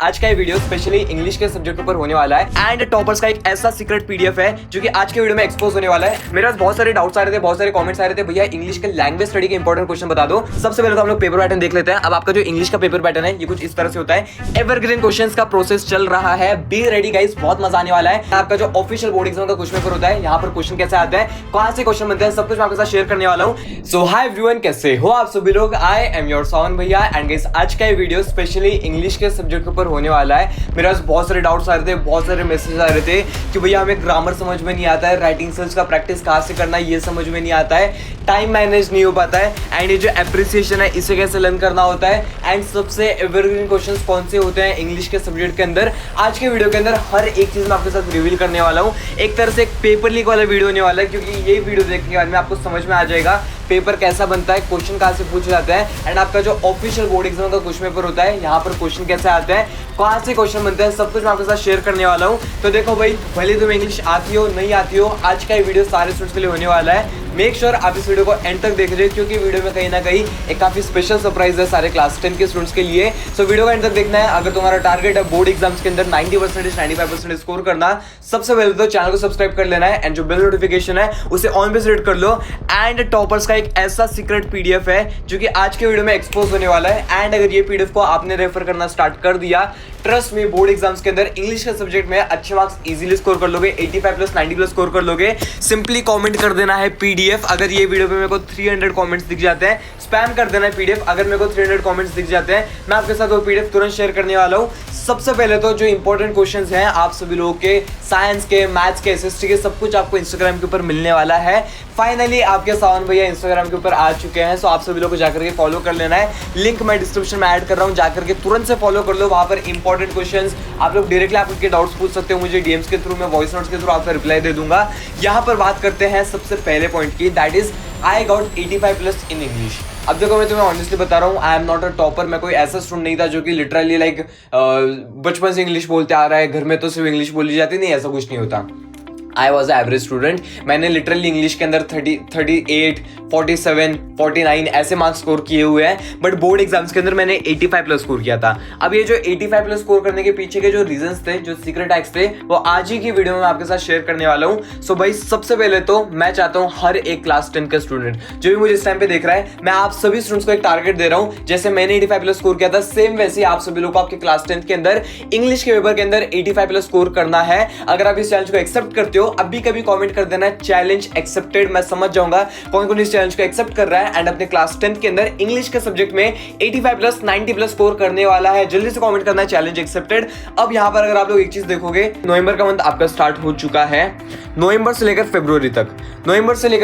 आज का ये वीडियो स्पेशली इंग्लिश के सब्जेक्ट ऊपर होने वाला है एंड टॉपर्स का एक ऐसा सीक्रेट पीडीएफ है जो कि आज के वीडियो में एक्सपोज होने वाला है। मेरे पास बहुत सारे डाउट्स आ रहे थे, बहुत सारे कमेंट्स आ रहे थे, भैया इंग्लिश के लैंग्वेज स्टडी के इंपॉर्टेंट क्वेश्चन बता दो। सबसे पहले तो हम लोग पेपर पैटर्न देख लेते हैं। अब आपका जो इंग्लिश का पेपर पैटर्न है ये कुछ इस तरह से होता है। एवरग्रीन क्वेश्चंस का प्रोसेस चल रहा है, बी रेडी गाइस, बहुत मजा आने वाला है। आपका जो ऑफिशियल बोर्ड एग्जाम का क्वेश्चन पेपर होता है, यहाँ पर क्वेश्चन कैसे आता है, कहां से क्वेश्चन बनते हैं, सब कुछ मैं आपके साथ शेयर करने वाला हूं। सो हाय एवरीवन, कैसे हो आप सभी लोग। आई एम योर सॉन भैया एंड गाइस आज का ये वीडियो स्पेशली इंग्लिश के सब्जेक्ट के ऊपर होने वाला है। मेरे पास बहुत सारे डाउट्स आ रहे थे, बहुत सारे मैसेज आ रहे थे कि भैया हमें ग्रामर समझ में नहीं आता है, राइटिंग स्किल्स का प्रैक्टिस कहाँ से करना है ये समझ में नहीं आता है, टाइम मैनेज नहीं हो पाता है एंड ये जो एप्रिसिएशन है इसे कैसे लर्न करना होता है एंड सबसे एवरग्रीन क्वेश्चंस कौन से होते हैं इंग्लिश के सब्जेक्ट के अंदर। आज के वीडियो के अंदर हर एक चीज मैं आपके साथ रिवील करने वाला हूँ। एक तरह से एक पेपर लीक वाला वीडियो होने वाला है, क्योंकि ये वीडियो देखने के बाद में आपको समझ में आ जाएगा पेपर कैसा बनता है, क्वेश्चन कहाँ से पूछे जाते हैं एंड आपका जो ऑफिशियल बोर्ड एग्जाम का क्वेश्चन पेपर होता है यहाँ पर क्वेश्चन कैसे आते हैं, कहाँ से क्वेश्चन बनते हैं, सब कुछ मैं आपके साथ शेयर करने वाला हूँ। तो देखो भाई, भले तुम्हें इंग्लिश आती हो नहीं आती हो, आज का ये वीडियो सारे स्टूडेंट्स के लिए होने वाला है। मेक श्योर आप इस वीडियो को एंड तक देख रहे हो, क्योंकि वीडियो में कहीं ना कहीं एक काफी स्पेशल सरप्राइज है सारे क्लास 10 के स्टूडेंट्स के लिए। सो वीडियो को एंड तक देखना है। अगर तुम्हारा टारगेट है बोर्ड एग्जाम्स के अंदर 90% 95% स्कोर करना, सबसे पहले तो चैनल को सब्सक्राइब कर लेना है एंड जो बेल नोटिफिकेशन है उसे ऑन पे सेट कर लो। एंड टॉपर्स का एक ऐसा सीक्रेट पीडीएफ है जो कि आज के वीडियो में एक्सपोज होने वाला है एंड अगर ये पीडीएफ को आपने रेफर करना स्टार्ट कर दिया, ट्रस्ट में बोर्ड एग्जाम्स के अंदर इंग्लिश के सब्जेक्ट में अच्छे मार्क्स इजीली स्कोर कर लोगे, 85 प्लस 90 प्लस स्कोर कर लोगे। सिंपली कमेंट कर देना है पीडीएफ। अगर ये वीडियो पे मेरे को 300 कमेंट्स दिख जाते हैं, स्पैम कर देना है पीडीएफ। अगर मेरे को 300 कमेंट्स दिख जाते हैं, मैं आपके साथ वो पीडीएफ तुरंत शेयर करने वाला हूँ। सबसे पहले तो जो इंपॉर्टेंट क्वेश्चंस हैं आप सभी लोगों के, साइंस के, मैथ्स के, एसएसटी के, सब कुछ आपको इंस्टाग्राम के ऊपर मिलने वाला है। फाइनली आपके सावन भैया इंस्टाग्राम के ऊपर आ चुके हैं, सो आप सभी लोगों को जाकर के फॉलो कर लेना है। लिंक मैं डिस्क्रिप्शन में ऐड कर रहा हूँ, जाकर के तुरंत से फॉलो कर लो। वहां पर इंपॉर्टेंट क्वेश्चंस आप लोग डायरेक्टली आपके डाउट्स पूछ सकते हो मुझे डीएम्स के थ्रू, मैं वॉइस नोट्स के थ्रू आपका रिप्लाई दे दूंगा। यहाँ पर बात करते हैं सबसे पहले पॉइंट की, that is I got 85 plus in English. अब देखो, मैं तुम्हें ऑनेस्टली बता रहा हूँ, I am not a topper. मैं कोई ऐसा स्टूडेंट नहीं था जो कि लिटरली लाइक बचपन से इंग्लिश बोलते आ रहा है, घर में तो सिर्फ इंग्लिश बोली जाती, नहीं ऐसा कुछ नहीं होता। I was average student. मैंने लिटरली इंग्लिश के अंदर 38, 47, 49 ऐसे मार्क्स स्कोर किए हुए हैं, बट बोर्ड एग्जाम्स के अंदर मैंने 85 प्लस स्कोर किया था। अब ये जो 85 प्लस स्कोर करने के पीछे के जो रीजंस थे, जो सीक्रेट हैक्स थे, वो आज ही की वीडियो में आपके साथ शेयर करने वाला हूँ। सो भाई, सबसे पहले तो मैं चाहता हूँ हर एक क्लास 10 का स्टूडेंट जो भी मुझे इस टाइम पे देख रहा है, मैं आप सभी स्टूडेंट्स को एक टारगेट दे रहा हूँ। जैसे मैंने 85 प्लस स्कोर किया था, सेम वैसे आप सभी लोग को आपके क्लास 10 के अंदर इंग्लिश के पेपर के अंदर 85 प्लस स्कोर करना है। अगर आप इस चैलेंज को एक्सेप्ट करते हो, अभी कभी कमेंट कर देना चैलेंज एक्सेप्टेड, मैं समझ जाऊंगा कौन कौन इस चैलेंज को एक्सेप्ट कर रहा है एंड अपने क्लास 10 के अंदर इंग्लिश के सब्जेक्ट में 85 प्लस 90 प्लस स्कोर करने वाला है। जल्दी से कमेंट करना है चैलेंज एक्सेप्टेड। अब यहां पर अगर आप लोग एक चीज देखोगे, नवंबर का मंथ आपका स्टार्ट हो चुका है। नवंबर से लेकर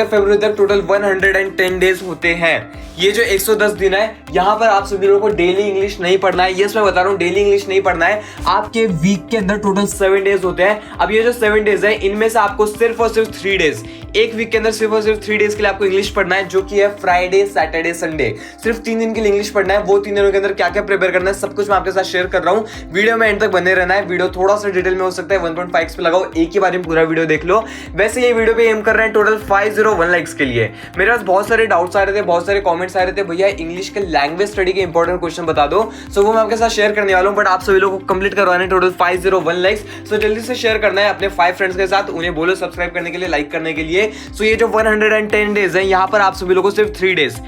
फरवरी तक टोटल 110 डेज होते हैं। ये जो 110 दिन है, यहां पर आप सभी लोगों को डेली इंग्लिश नहीं पढ़ना है। यस, मैं बता रहा हूं, डेली इंग्लिश नहीं पढ़ना है। आपके वीक के अंदर टोटल 7 डेज होते हैं। अब ये जो 7 डेज है, इनमें से आपको सिर्फ और सिर्फ 3 डेज, एक वीक के अंदर सिर्फ और सिर्फ 3 डेज के लिए आपको इंग्लिश पढ़ना है, जो कि है फ्राइडे, सैटरडे, संडे। सिर्फ 3 दिन के लिए इंग्लिश पढ़ना है। वो 3 दिनों के अंदर क्या क्या प्रिपेयर करना है, सब कुछ मैं आपके साथ शेयर कर रहा हूँ। वीडियो में एंड तक बने रहना है। वीडियो थोड़ा सा डिटेल में हो सकता है, 1.5 पे लगाओ, एक ही बार में पूरा वीडियो देख लो। वैसे ये वीडियो पे एम कर रहे हैं टोटल 501 लाइक्स के लिए। मेरे पास बहुत सारे डाउट्स आ रहे थे, बहुत सारे कमेंट्स आ रहे थे, भैया इंग्लिश के लैंग्वेज स्टडी के इंपॉर्टेंट क्वेश्चन बता दो। सो वो मैं आपके साथ शेयर करने वाला हूँ, बट आप सभी लोगों को कंप्लीट करवाने टोटल 501 लाइक्स। सो जल्दी से शेयर करना है अपने 5 फ्रेंड्स के साथ, उन्हें बोलो सब्सक्राइब करने के लिए, लाइक करने के लिए। सो ये जो 110 डेज है, यहाँ पर आप सभी लोगों को सिर्फ 3 डेज,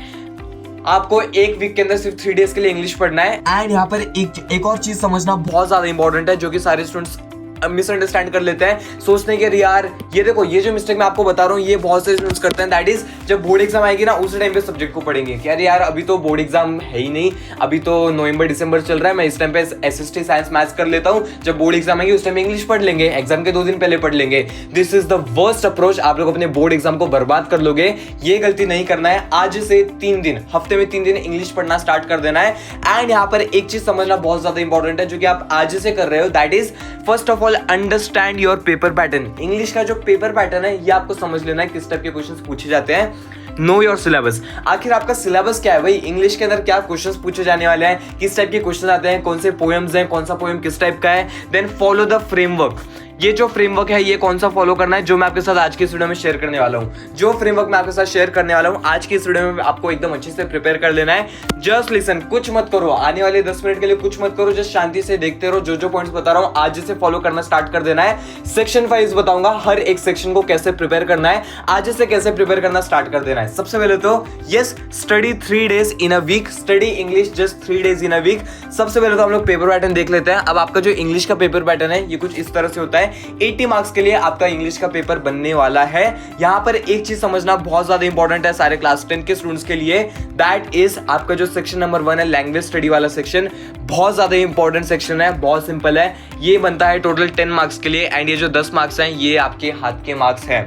आपको एक वीक के अंदर सिर्फ 3 डेज के लिए इंग्लिश पढ़ना है। एंड यहाँ पर एक और चीज समझना बहुत ज्यादा इंपॉर्टेंट है, जो कि सारे स्टूडेंट्स मिसअंडरस्टैंड कर लेते हैं, सोचने के यार ये देखो, ये जो मिस्टेक मैं आपको बता रहा हूँ ये बहुत से स्टूडेंट्स करते हैं। दैट इज, जब बोर्ड एग्जाम आएगी ना, उस टाइम पे सब्जेक्ट को पढ़ेंगे कि अरे यार अभी तो बोर्ड एग्जाम है ही नहीं, अभी तो नवंबर दिसंबर चल रहा है, मैं इस टाइम पे एसएसटी साइंस मैथ्स कर लेता हूँ, जब बोर्ड एग्जाम आएगी उस टाइम इंग्लिश पढ़ लेंगे, एग्जाम के 2 दिन पहले पढ़ लेंगे। This is the worst approach. आप लोग अपने बोर्ड एग्जाम को बर्बाद कर लोगे, ये गलती नहीं करना है। आज से 3 दिन, हफ्ते में 3 दिन इंग्लिश पढ़ना स्टार्ट कर देना है। एंड यहाँ पर एक चीज समझना बहुत ज्यादा इंपॉर्टेंट है, जो कि आप आज से कर रहे हो, that is first of all understand your paper pattern. English का जो पेपर पैटर्न है ये आपको समझ लेना है, किस टाइप के क्वेश्चंस पूछे जाते हैं। नो योर सिलेबस, आखिर आपका सिलेबस क्या है भाई, इंग्लिश के अंदर क्या क्वेश्चंस पूछे जाने वाले हैं, किस टाइप के क्वेश्चन आते हैं, कौन से पोएम्स हैं, कौन सा पोएम किस टाइप का है। Then follow the framework. ये जो फ्रेमवर्क है ये कौन सा फॉलो करना है, जो मैं आपके साथ आज की इस वीडियो में शेयर करने वाला हूँ। जो फ्रेमवर्क मैं आपके साथ शेयर करने वाला हूँ आज की इस वीडियो में, आपको एकदम अच्छे से प्रिपेयर कर लेना है। जस्ट लिसन, कुछ मत करो, आने वाले 10 मिनट के लिए कुछ मत करो, जस्ट शांति से देखते रहो। जो पॉइंट्स बता रहा हूँ आज से फॉलो करना स्टार्ट कर देना है। सेक्शन वाइज बताऊंगा हर एक सेक्शन को कैसे प्रिपेयर करना है, आज से कैसे प्रिपेयर करना स्टार्ट कर देना है। सबसे पहले तो yes, study 3 days in a week, study English just 3 days in a week. सबसे पहले तो हम लोग पेपर पैटर्न देख लेते हैं। अब आपका जो इंग्लिश का पेपर पैटर्न है ये कुछ इस तरह से होता है। 80 मार्क्स के लिए आपका इंग्लिश का पेपर बनने वाला है। यहाँ पर एक चीज समझना बहुत ज्यादा इंपॉर्टेंट है सारे क्लास 10 के स्टूडेंट्स के लिए, दैट इज आपका जो सेक्शन नंबर 1 है लैंग्वेज स्टडी वाला सेक्शन, बहुत ज्यादा इंपॉर्टेंट सेक्शन है, बहुत सिंपल है। ये बनता है टोटल 10 मार्क्स के लिए एंड ये जो 10 मार्क्स हैं ये आपके हाथ के मार्क्स हैं।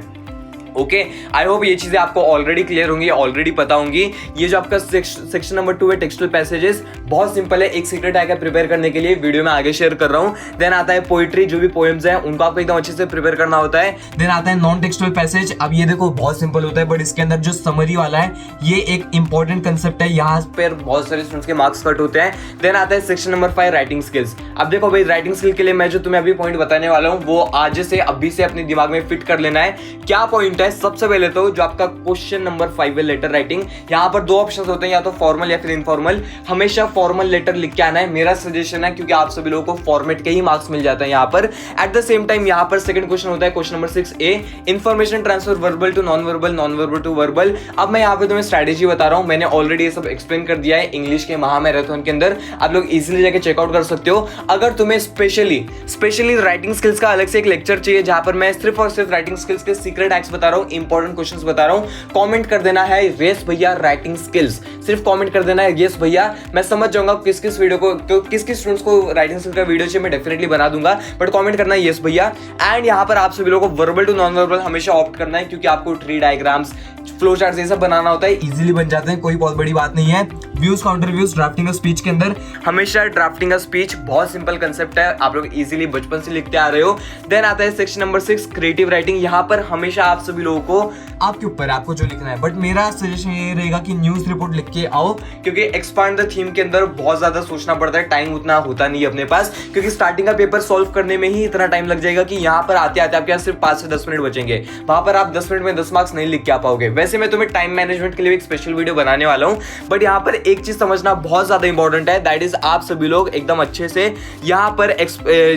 ओके, आई होप ये चीजें आपको ऑलरेडी क्लियर होंगी, ऑलरेडी पता होंगी। ये जो आपका सेक्शन नंबर 2 है टेक्सचुअल पैसेजेस, बहुत सिंपल है, एक सीक्रेट है प्रिपेयर करने के लिए, वीडियो में आगे शेयर कर रहा हूं। देन आता है पोइट्री, जो भी पोएम्स हैं उनको आपको एकदम अच्छे से प्रिपेयर करना होता है। देन आता है नॉन टेक्सचुअल पैसेज। अब ये देखो बहुत सिंपल होता है, बट इसके अंदर जो समरी वाला है ये एक इंपॉर्टेंट कंसेप्ट है, यहाँ पर बहुत सारे स्टूडेंट्स के मार्क्स कट होते हैं। देन आता है सेक्शन नंबर 5 राइटिंग स्किल्स। अब देखो भाई, राइटिंग स्किल के लिए मैं जो तुम्हें अभी पॉइंट बताने वाला हूँ वो आज से अभी से अपने दिमाग में फिट कर लेना है। क्या पॉइंट है? सबसे पहले तो जो आपका क्वेश्चन नंबर 5 है लेटर राइटिंग, यहाँ पर 2 ऑप्शंस होते हैं, या तो फॉर्मल या फिर इनफॉर्मल। हमेशा फॉर्मल लेटर लिख के आना है, मेरा सजेशन है, क्योंकि आप सभी लोगों को फॉर्मेट के ही मार्क्स मिल जाते हैं यहाँ पर। एट द सेम टाइम यहाँ पर सेकंड क्वेश्चन होता है question number 6A, information transfer verbal to non verbal, non verbal to verbal. अब मैं यहाँ पे तुम्हें स्ट्रेटेजी बता रहा हूँ, मैंने ऑलरेडी ये सब एक्सप्लेन कर दिया है इंग्लिश के महामैराथन के अंदर, आप लोग इजीली जाके चेकआउट कर सकते हो। अगर तुम्हें स्पेशली राइटिंग स्किल्स का अलग से एक लेक्चर चाहिए जहां पर मैं सिर्फ और सिर्फ राइटिंग स्किल्स के सीक्रेट हैक्स बता रहा हूँ, इंपॉर्टेंट क्वेश्चंस बता रहा हूँ, कमेंट कर देना है यस भैया राइटिंग स्किल्स, सिर्फ कमेंट कर देना है यस भैया। मैं समझ जाऊंगा किस किस स्टूडेंट्स को राइटिंग स्किल का वीडियो चाहिए, मैं डेफिनेटली बना दूंगा, बट कमेंट करना है यस भैया। एंड यहाँ पर आप सभी लोगों को वर्बल टू नॉन वर्बल हमेशा ऑप्ट करना है, क्योंकि आपको ट्री डायग्राम्स, फ्लो चार्ट्स ये सब बनाना होता है, इजीली बन जाते हैं, कोई बहुत बड़ी बात नहीं है। Views counter views drafting a speech के अंदर हमेशा ड्राफ्टिंग अ स्पीच बहुत सिंपल कंसेप्ट है, आप लोग इजीली बचपन से लिखते आ रहे हो। देन आता है सेक्शन नंबर 6 क्रिएटिव राइटिंग। यहाँ पर हमेशा आप सभी लोगों को आपके ऊपर आपको जो लिखना है, बट मेरा सजेशन ये रहेगा कि न्यूज रिपोर्ट लिख के आओ, क्योंकि एक्सपांड द थीम के अंदर बहुत ज्यादा सोचना पड़ता है, टाइम उतना होता नहीं है अपने पास, क्योंकि स्टार्टिंग का पेपर सॉल्व करने में ही इतना टाइम लग जाएगा कि यहाँ पर आते आते आपके पास सिर्फ 5 से 10 मिनट बचेंगे, वहां पर आप 10 मिनट में 10 मार्क्स नहीं लिख के आ पाओगे। वैसे मैं तुम्हें टाइम मैनेजमेंट के लिए एक स्पेशल वीडियो बनाने वाला हूं, बट यहाँ पर एक चीज समझना बहुत ज्यादा इंपॉर्टेंट है, दैट इज आप सभी लोग एकदम अच्छे से यहाँ पर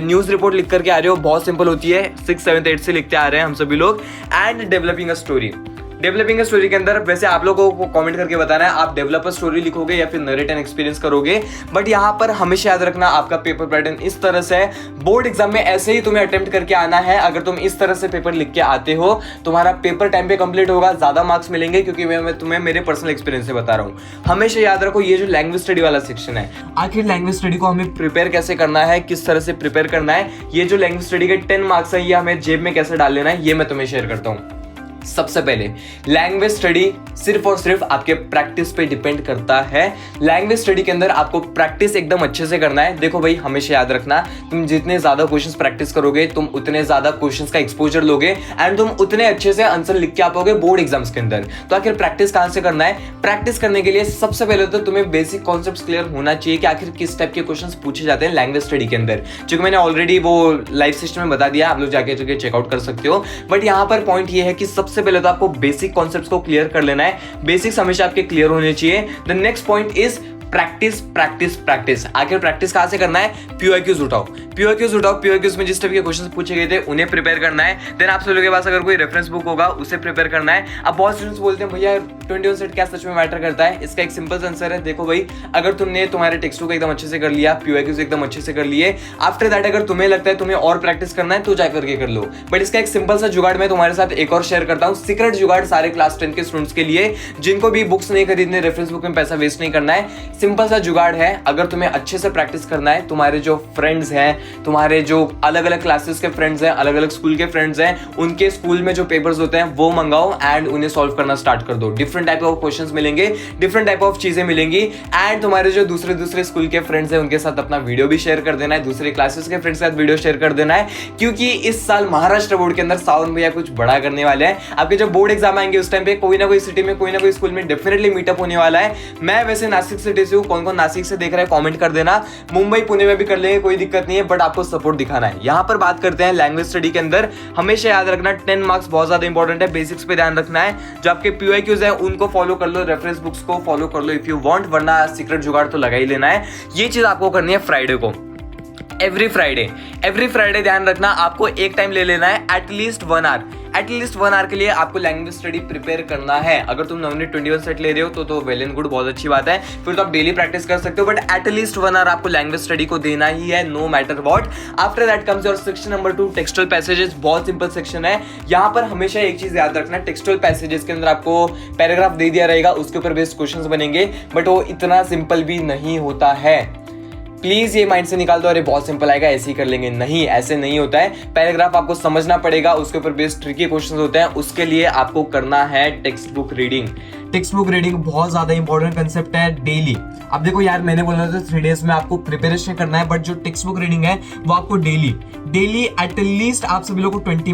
न्यूज रिपोर्ट लिख करके आ रहे हो, बहुत सिंपल होती है, 6, 7, 8 से लिखते आ रहे हैं हम सभी लोग। And developing a story, developing story के अंदर वैसे आप लोगों को कमेंट करके बताना है आप डेवलपर स्टोरी लिखोगे या फिर नरेट एंड एक्सपीरियंस करोगे, बट यहाँ पर हमेशा याद रखना आपका पेपर पैटर्न इस तरह से है, बोर्ड एग्जाम में ऐसे ही तुम्हें अटेम्प्ट करके आना है। अगर तुम इस तरह से पेपर लिख के आते हो तुम्हारा पेपर टाइम पे कंप्लीट होगा, ज्यादा मार्क्स मिलेंगे, क्योंकि मैं तुम्हें मेरे पर्सनल एक्सपीरियंस से बता रहा हूँ। हमेशा याद रखो ये जो लैंग्वेज स्टडी वाला सेक्शन है, आखिर लैंग्वेज स्टडी को हमें प्रिपेयर कैसे करना है, किस तरह से प्रिपेयर करना है, ये जो लैंग्वेज स्टडी के 10 मार्क्स है ये हमें जेब में कैसे डाल लेना है, ये मैं तुम्हें शेयर करता हूँ। सबसे पहले लैंग्वेज स्टडी सिर्फ और सिर्फ आपके प्रैक्टिस पे डिपेंड करता है। लैंग्वेज स्टडी के अंदर आपको प्रैक्टिस एकदम अच्छे से करना है। देखो भाई, हमेशा याद रखना, तुम जितने ज्यादा क्वेश्चंस प्रैक्टिस करोगे तुम उतने ज्यादा क्वेश्चंस का एक्सपोजर लोगे एंड तुम उतने अच्छे से आंसर लिख के आ पाओगे बोर्ड एग्जाम्स के अंदर। तो आखिर प्रैक्टिस कहां से करना है? प्रैक्टिस करने के लिए सबसे पहले तो तुम्हें बेसिक कॉन्सेप्ट्स क्लियर होना चाहिए कि आखिर किस टाइप के क्वेश्चंस पूछे जाते हैं लैंग्वेज स्टडी के अंदर, क्योंकि मैंने ऑलरेडी वो लाइव सिस्टम में बता दिया, आप लोग जाके चेकआउट कर सकते हो। बट यहाँ पर पॉइंट ये है कि सबसे पहले तो आपको बेसिक कॉन्सेप्ट्स को क्लियर कर लेना है, बेसिक्स हमेशा आपके क्लियर होने चाहिए। The next point is practice practice practice. आखिर प्रैक्टिस कहां से करना है? PYQs उठाओ, PYQs में जिस टाइप के क्वेश्चंस पूछे गए थे उन्हें प्रिपेयर करना है। देन आप सभी लोगों के पास अगर कोई रेफरेंस बुक होगा उसे प्रिपेयर करना है। अब बहुत स्टूडेंट्स बोलते हैं भैया 21 सेट क्या सच में मैटर करता है? इसका एक सिंपल आंसर है, देखो भाई, अगर तुमने तुम्हारे टेक्स्ट बुक एकदम अच्छे से कर लिया, PYQs एकदम अच्छे से कर लिए, आफ्टर दैट अगर तुम्हें लगता है तुम्हें और प्रैक्टिस करना है तो जा करके कर लो। बट इसका एक सिंपल सा जुगाड़ मैं तुम्हारे साथ एक और शेयर करता हूँ, सीक्रेट जुगाड़ सारे क्लास 10 के स्टूडेंट्स के लिए जिनको भी बुक्स नहीं खरीदने, रेफरेंस बुक में पैसा वेस्ट नहीं करना है। सिंपल सा जुगाड़ है, अगर तुम्हें अच्छे से प्रैक्टिस करना है, तुम्हारे जो फ्रेंड्स हैं, तुम्हारे जो अलग अलग क्लासेस के फ्रेंड्स हैं, अलग अलग स्कूल के फ्रेंड्स हैं, उनके स्कूल में जो पेपर्स होते हैं वो मंगाओ एंड उन्हें सॉल्व करना स्टार्ट कर दो। डिफरेंट टाइप ऑफ क्वेश्चंस मिलेंगे, डिफरेंट टाइप ऑफ चीजें मिलेंगी एंड तुम्हारे जो दूसरे स्कूल के फ्रेंड्स हैं उनके साथ अपना वीडियो भी शेयर कर देना है, दूसरे क्लासेस के फ्रेंड्स के साथ वीडियो शेयर कर देना है, क्योंकि इस साल महाराष्ट्र बोर्ड के अंदर सावन भैया कुछ बड़ा करने वाले हैं। आपके जो बोर्ड एग्जाम आएंगे उस टाइम पे कोई ना कोई सिटी में, कोई ना कोई स्कूल में डेफिनेटली मीटअप होने वाला है। मैं वैसे नासिक सिटी से हूँ, कौन कौन नासिक से देख रहा है कमेंट कर देना। मुंबई पुणे में भी कर लेंगे, कोई दिक्कत नहीं है, बट आपको सपोर्ट दिखाना है। यहाँ पर बात करते हैं लैंग्वेज स्टडी के अंदर, हमेशा याद रखना 10 मार्क्स बहुत ज्यादा इंपॉर्टेंट है। बेसिक्स पे ध्यान रखना है, जो आपके PYQs है उनको फॉलो कर लो, रेफरेंस बुक्स को फॉलो कर लो इफ यू वांट, वरना सीक्रेट जुगाड़ तो लगा ही लेना है। ये चीज आपको करनी है फ्राइडे को, एवरी फ्राइडे ध्यान रखना, आपको एक टाइम ले लेना है एटलीस्ट 1 आवर के लिए आपको लैंग्वेज स्टडी प्रिपेयर करना है। अगर तुम नवनीत 21 सेट ले रहे हो तो वेल एंड गुड, बहुत अच्छी बात है, फिर तो आप डेली प्रैक्टिस कर सकते हो, बट एटलीस्ट 1 आवर आपको लैंग्वेज स्टडी को देना ही है, no matter what. After that comes your section number 2, textual passages. बहुत सिंपल सेक्शन है। यहाँ पर हमेशा एक चीज याद रखना, टेक्सचुअल पैसेजेस के अंदर आपको पैराग्राफ दे दिया रहेगा, उसके ऊपर बेस्ड क्वेश्चंस बनेंगे, बट वो इतना सिंपल भी नहीं होता है। प्लीज ये माइंड से निकाल दो, अरे बहुत सिंपल आएगा ऐसे ही कर लेंगे, नहीं, ऐसे नहीं होता है। पैराग्राफ आपको समझना पड़ेगा, उसके ऊपर बेस्ड ट्रिकी क्वेश्चंस होते हैं, उसके लिए आपको करना है text book reading. Text book reading बहुत ज्यादा इंपॉर्टेंट कंसेप्ट है डेली। अब देखो यार, मैंने बोला था 3 डेज में आपको प्रिपरेशन करना है, बट जो टेक्स्ट बुक रीडिंग है वो आपको डेली एटलीस्ट आप सभी लोगों को 20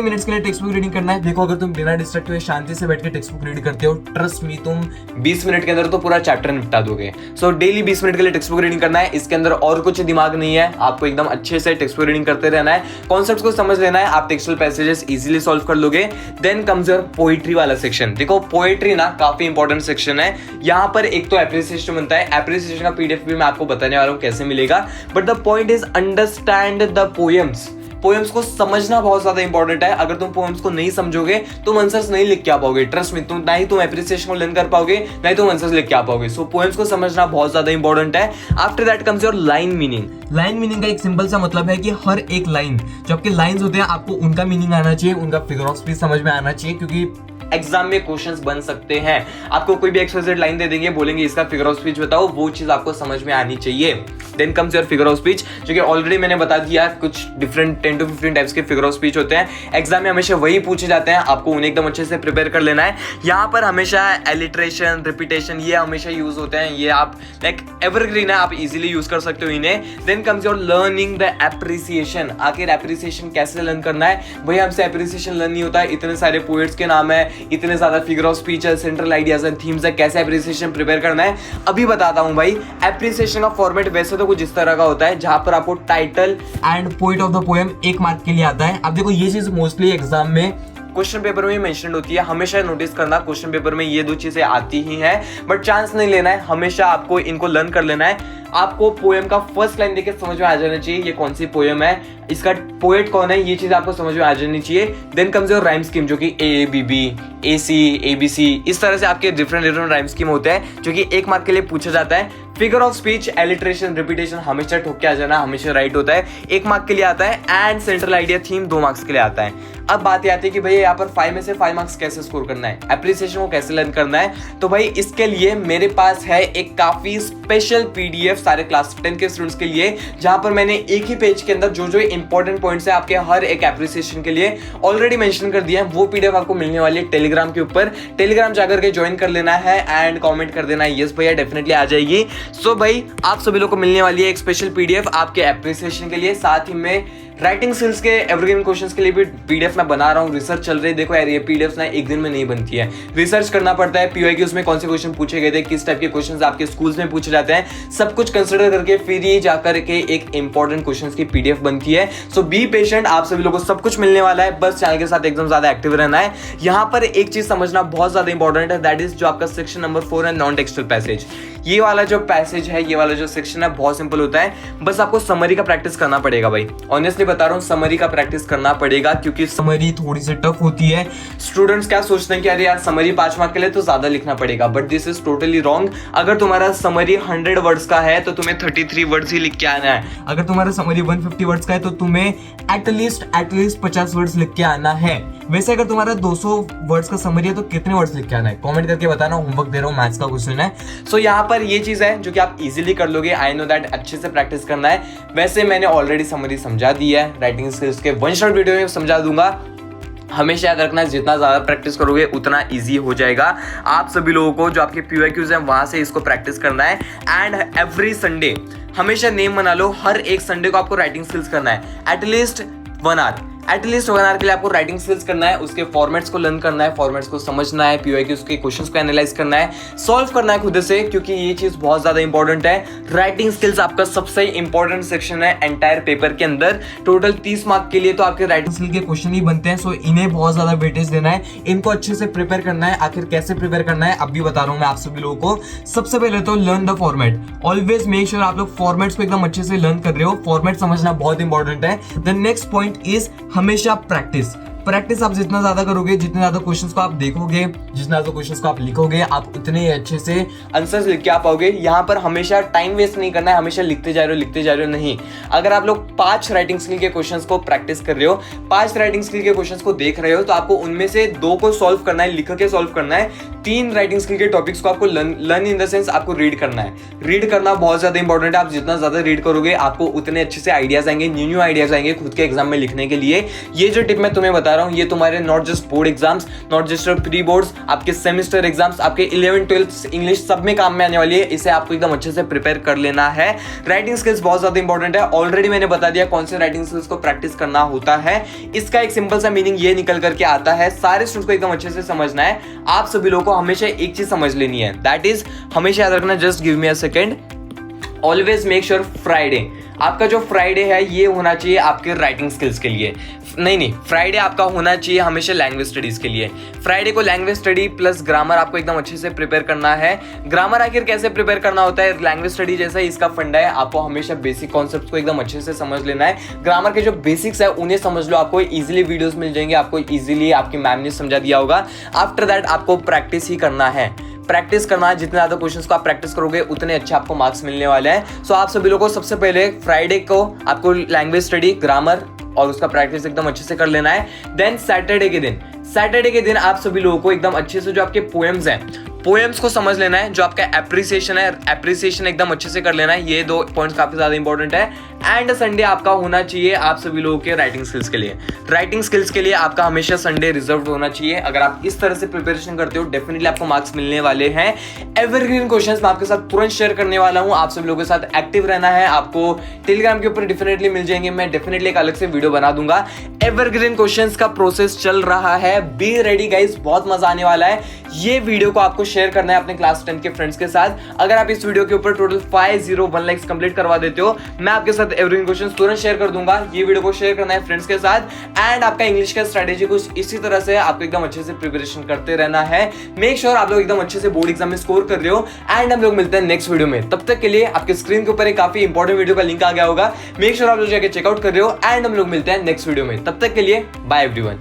मिनट्स के लिए टेक्स्ट बुक रीडिंग करना है। देखो अगर तुम बिना डिस्ट्रैक्ट हुए शांति से बैठ के टेक्स्ट बुक रीड करते हो, ट्रस्ट मी, तुम 20 मिनट के अंदर तो पूरा चैप्टर निपटा दोगे। सो डेली 20 मिनट के लिए टेक्स्ट बुक रीडिंग करना है। इसके अंदर और कुछ दिमाग नहीं है, आपको एकदम अच्छे से टेक्स्ट बुक रीडिंग करते रहना है, कॉन्सेप्ट्स को समझ लेना है, आप टेक्सचुअल पैसेजेस इजीली सॉल्व कर लोगे। देन कम्स योर पोइट्री वाला सेक्शन। देखो पोइट्री ना काफी इंपॉर्टेंट सेक्शन है। यहाँ पर एक तो एप्रिसिएशन बनता है, एप्रिसिएशन का PDF भी मैं आपको बताने वाला हूँ कैसे मिलेगा, but the point is understand the poems को समझना बहुत ज्यादा इंपॉर्टेंट है। अगर तुम पोएम्स को नहीं समझोगे तुम आंसर्स नहीं लिख के आ पाओगे, ट्रस्ट मी, तुम ना ही तुम एप्रिसिएशन को लर्न कर पाओगे, ना ही तुम आंसर्स लिख के आ पाओगे। सो पोएम्स को समझना बहुत ज्यादा इंपॉर्टेंट है। After that comes your line meaning का एक सिंपल सा मतलब है कि हर एक लाइन, जो आपके लाइंस होते हैं, आपको उनका मीनिंग आना चाहिए, उनका फिगर ऑफ स्पीच समझ में आना चाहिए, क्योंकि एग्जाम में क्वेश्चंस बन सकते हैं। आपको कोई भी एक्सप्रेसिव लाइन दे देंगे, बोलेंगे इसका फिगर ऑफ स्पीच बताओ, वो चीज आपको समझ में आनी चाहिए। Then comes your figure of speech, जो कि ऑलरेडी मैंने बता दिया, कुछ डिफरेंट 10 to 15 टाइप्स के फिगर ऑफ स्पीच होते हैं। एग्जाम में हमेशा वही पूछे जाते हैं, आपको उन्हें एकदम अच्छे से प्रिपेयर कर लेना है। यहाँ पर हमेशा एलिट्रेशन, रिपीटेशन, ये हमेशा यूज होते हैं, ये आप लाइक एवरग्रीन है, आप इजीली यूज कर सकते हो इन्हें। Then comes your learning the appreciation. आखिर एप्रिसिएशन कैसे लर्न करना है भाई, हमसे एप्रिसिएशन लर्न नहीं होता है। इतने सारे पोएट्स के नाम है, इतने ज्यादा फिगर ऑफ स्पीच है, सेंट्रल आइडियाज एंड थीम्स है, कैसे एप्रिसिएशन प्रिपेयर करना है अभी बताता हूं भाई। एप्रिसिएशन का फॉर्मेट वैसे तो कुछ इस तरह का होता है, जहां पर आपको title and poet of the poem 1 mark के लिए आता है। अब देखो ये चीज मोस्टली एग्जाम में क्वेश्चन पेपर में मेंशन होती है, हमेशा नोटिस करना क्वेश्चन पेपर में ये 2 चीजें आती ही हैं, बट चांस नहीं लेना है, हमेशा आपको इनको लर्न कर लेना है। आपको पोएम का फर्स्ट लाइन देख के समझ में आ जाना चाहिए ये कौन सी पोएम है, इसका पोएट कौन है, ये चीज आपको समझ में आ जानी चाहिए। Then comes your rhyme scheme, जो कि AABB, AC, ABC, इस तरह से आपके डिफरेंट राइम स्कीम होते हैं, जो कि 1 मार्क के लिए पूछा जाता है। Figure of speech, alliteration, repetition हमेशा ठोक के आ जाना, हमेशा राइट होता है, 1 मार्क के लिए आता है। And central idea theme 2 marks के लिए आता है। अब बात आती है कि भैया यहाँ पर 5 में से 5 मार्क्स कैसे स्कोर करना है, एप्रिसिएशन को कैसे लर्न करना है। तो भाई इसके लिए मेरे पास है एक काफी स्पेशल PDF सारे क्लास 10 के स्टूडेंट्स के लिए, जहां पर मैंने एक ही पेज के अंदर जो इंपॉर्टेंट पॉइंट्स है आपके हर एक एप्रिसिएशन के लिए ऑलरेडी मेंशन कर दिया है। वो PDF आपको मिलने वाली है टेलीग्राम के ऊपर, टेलीग्राम जाकर के ज्वाइन कर लेना है एंड कमेंट कर देना है यस भैया डेफिनेटली आ जाएगी। सो भाई आप सभी लोग को मिलने वाली है एक स्पेशल PDF आपके एप्रिसिएशन के लिए, साथ ही में राइटिंग स्किल्स के एवरग्रीन क्वेश्चंस के लिए भी PDF मैं बना रहा हूँ, रिसर्च चल रही है। देखो यार ये PDFs ना एक दिन में नहीं बनती है, रिसर्च करना पड़ता है, PYQs में कौन से क्वेश्चन पूछे गए थे, किस टाइप के क्वेश्चंस आपके स्कूल्स में पूछे जाते हैं, सब कुछ कंसिडर करके फिर ये जाकर के एक इंपॉर्टेंट क्वेश्चंस की PDF बनती है। सो बी पेशेंट, आप सभी लोगों को सब कुछ मिलने वाला है, बस चैनल के साथ एकदम ज्यादा एक्टिव रहना है। यहाँ पर एक चीज समझना बहुत ज्यादा इंपॉर्टेंट है, दैट इज जो आपका सेक्शन नंबर 4 है नॉन टेक्सचुअल पैसेज। ये वाला जो पैसेज है, ये वाला जो सेक्शन है बहुत सिंपल होता है, बस आपको समरी का प्रैक्टिस करना पड़ेगा भाई, ऑनेस्टली बता रहा हूँ समरी का प्रैक्टिस करना पड़ेगा, क्योंकि समरी थोड़ी सी टफ होती है। स्टूडेंट्स क्या सोचते हैं कि अरे यार समरी 5 मार्क के लिए तो ज्यादा लिखना पड़ेगा, but this is totally wrong. अगर तुम्हारा समरी 100 वर्ड्स का है तो तुम्हें 33 वर्ड्स ही लिख के आना है। अगर तुम्हारा समरी 150 वर्ड्स का है तो तुम्हें एटलीस्ट 50 वर्ड्स लिख के आना है। वैसे अगर तुम्हारा 200 वर्ड्स का समरी है तो कितने वर्ड्स लिख के आना है, कमेंट करके बताना, होमवर्क दे रहा हूँ, मैथ्स का क्वेश्चन है। सो यहाँ पर ये चीज है जो कि आप इजीली कर लोगे, आई नो दैट, अच्छे से प्रैक्टिस करना है। वैसे मैंने ऑलरेडी समरी समझा दी है, राइटिंग स्किल्स के 1 शॉट वीडियो में समझा दूंगा। हमेशा याद रखना जितना ज्यादा प्रैक्टिस करोगे उतना इजी हो जाएगा। आप सभी लोगों को जो आपके PYQs हैं वहां से इसको प्रैक्टिस करना है। एंड एवरी संडे हमेशा नेम बना लो, हर एक संडे को आपको राइटिंग स्किल्स करना है एटलीस्ट 1 आवर। एटलीस्ट 1 आवर के लिए आपको राइटिंग स्किल्स करना है, उसके फॉर्मेट्स को लर्न करना है, फॉर्मेट्स को समझना है, पीओक्यूज के क्वेश्चंस को एनालाइज करना है, सॉल्व करना है खुद से, क्योंकि ये चीज बहुत ज्यादा इंपॉर्टेंट है। राइटिंग स्किल्स आपका सबसे इंपॉर्टेंट सेक्शन है एंटायर पेपर के अंदर। टोटल 30 मार्क के लिए तो आपके राइटिंग स्किल के क्वेश्चन ही बनते हैं, सो इन्हें बहुत ज्यादा वेटेज देना है, इनको अच्छे से प्रिपेयर करना है। आखिर कैसे प्रिपेयर करना है अब भी बता रहा हूं मैं आप सभी लोगों को। सबसे पहले तो learn the format. Always make sure आप लोग फॉर्मेट्स को एकदम अच्छे से लर्न कर रहे हो, फॉर्मेट समझना बहुत इंपॉर्टेंट है। द नेक्स्ट पॉइंट इज हमेशा प्रैक्टिस आप जितना ज्यादा करोगे, जितने ज्यादा क्वेश्चंस को आप देखोगे, जितने ज्यादा क्वेश्चंस को आप लिखोगे, आप उतने अच्छे से आंसर्स लिख के आ पाओगे। यहाँ पर हमेशा टाइम वेस्ट नहीं करना है, हमेशा लिखते जा रहे हो नहीं। अगर आप लोग 5 राइटिंग स्किल के क्वेश्चंस को प्रैक्टिस कर रहे हो, 5 राइटिंग स्किल के क्वेश्चंस को देख रहे हो, तो आपको उनमें से 2 को सॉल्व करना है, लिख के सॉल्व करना है। 3 राइटिंग स्किल के टॉपिक्स को आपको लर्न इन द सेंस आपको रीड करना है। रीड करना बहुत ज्यादा इंपॉर्टेंट है। आप जितना ज्यादा रीड करोगे आपको उतने अच्छे से आइडियाज आएंगे, न्यू आइडियाज आएंगे खुद के एग्जाम में लिखने के लिए। ये जो टिप मैं तुम्हें बता रहा हूँ, ये तुम्हारे not just board exams, not just pre boards, आपके सेमेस्टर एग्जाम्स, आपके 11th 12th इंग्लिश सब में काम में आने वाली है। इसे आपको एकदम अच्छे से प्रिपेयर कर लेना है। राइटिंग स्किल्स बहुत ज्यादा इंपॉर्टेंट है। ऑलरेडी मैंने बता दिया कौन से राइटिंग स्किल्स को प्रैक्टिस करना होता है। इसका एक सिंपल सा मीनिंग ये निकल करके आता है, सारे स्टूडेंट्स को एकदम अच्छे से समझना है। आप सभी लोगों को हमेशा एक चीज समझ लेनी है, दैट इज हमेशा याद रखना, just give me a second, always make sure Friday, आपका जो फ्राइडे है ये होना चाहिए आपके राइटिंग स्किल्स के लिए। नहीं, फ्राइडे आपका होना चाहिए हमेशा लैंग्वेज स्टडीज के लिए। फ्राइडे को लैंग्वेज स्टडी प्लस ग्रामर आपको एकदम अच्छे से प्रिपेयर करना है। ग्रामर आखिर कैसे प्रिपेयर करना होता है, लैंग्वेज स्टडी जैसा ही इसका फंडा है। आपको हमेशा बेसिक कॉन्सेप्ट्स को एकदम अच्छे से समझ लेना है। ग्रामर के जो बेसिक्स है उन्हें समझ लो, आपको इजीली वीडियोस मिल जाएंगे, आपको इजीली आपकी मैम ने समझा दिया होगा। आफ्टर दैट आपको प्रैक्टिस ही करना है, प्रैक्टिस करना है। जितने ज्यादा क्वेश्चंस को आप प्रैक्टिस करोगे उतने अच्छे आपको मार्क्स मिलने वाले हैं। सो आप सभी लोगों को सबसे पहले फ्राइडे को आपको लैंग्वेज स्टडी, ग्रामर और उसका प्रैक्टिस एकदम अच्छे से कर लेना है। देन सैटरडे के दिन आप सभी लोगों को एकदम अच्छे से जो आपके पोएम्स हैं, पोएम्स को समझ लेना है। जो आपका एप्रिसिएशन है, एप्रिसिएशन एकदम अच्छे से कर लेना है। ये 2 पॉइंट्स काफी ज्यादा इंपॉर्टेंट है। एंड संडे आपका होना चाहिए आप सभी लोगों के राइटिंग स्किल्स के लिए। राइटिंग स्किल्स के लिए आपका हमेशा संडे रिजर्व होना चाहिए। अगर आप इस तरह से प्रिपरेशन करते हो डेफिनेटली आपको मार्क्स मिलने वाले हैं। एवरग्रीन क्वेश्चंस मैं आपके साथ तुरंत शेयर करने वाला हूं। आप सभी लोगों के साथ एक्टिव रहना है। आपको टेलीग्राम के ऊपर डेफिनेटली मिल जाएंगे, मैं डेफिनेटली एक अलग से वीडियो बना दूंगा। एवरग्रीन क्वेश्चंस का प्रोसेस चल रहा है, बी रेडी गाइस, बहुत मजा आने वाला है। ये वीडियो को आपको शेयर करना है अपने क्लास 10 के फ्रेंड्स के साथ। अगर आप इस वीडियो के ऊपर टोटल 501 लाइक्स कंप्लीट करवा देते हो, मैं आपके साथ एवरग्रीन क्वेश्चंस तुरंत शेयर कर दूंगा। ये वीडियो को शेयर करना है फ्रेंड्स के साथ। एंड आपका इंग्लिश का स्ट्रेटेजी कुछ इसी तरह से आपको एकदम अच्छे से प्रिपरेशन करते रहना है। मेक श्योर आप लोग एकदम अच्छे से बोर्ड एग्जाम में स्कोर कर रहे हो। एंड हम लोग मिलते हैं नेक्स्ट वीडियो में। तब तक के लिए आपके स्क्रीन के ऊपर एक काफी इंपॉर्टेंट वीडियो का लिंक आ गया होगा, मेक श्योर आप लोग जाके चेकआउट कर रहे हो। एंड हम लोग मिलते हैं नेक्स्ट वीडियो में। तब तक के लिए बाय एवरीवन।